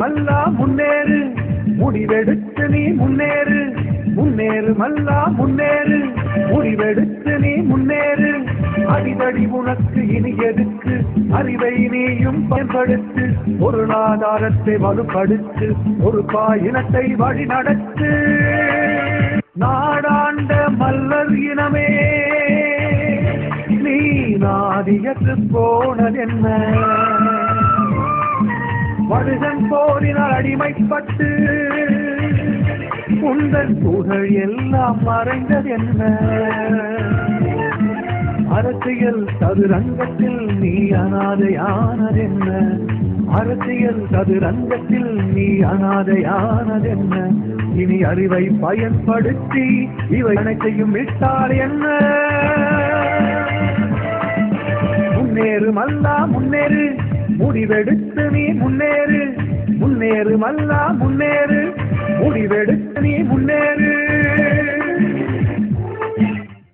மல்லா முன்னேறு முடிவெடுத்து நீ முன்னேறு முன்னேறு மல்லா முன்னேறு முடிவெடுத்து நீ முன்னேறு அடிதடி உனக்கு இனி எதுக்கு அறிவை நீயும் பயன்படுத்து பொருளாதாரத்தை வலுப்படுத்து ஒரு பாயினத்தை வழி நடத்து நாடாண்ட மல்லர் இனமே நீ நாதியத்து போனதென்ன வடுகன் போரினால் அடிமைப்பட்டு உந்தன் புகழ் எல்லாம் மறைந்ததென்ன அரசியல் சதுரங்கத்தில் நீ அனாதையானதென்ன அரசியல் சதுரங்கத்தில் நீ அனாதையானதென்ன இனி அறிவை பயன்படுத்தி இவை அனைத்தையும் விட்டால் என்ன முன்னேறு மல்லா முன்னேறு முடிவெடுத்து நீ முன்னேறு முன்னேறு மல்லா முன்னேறு முடிவெடுத்து நீ முன்னேறு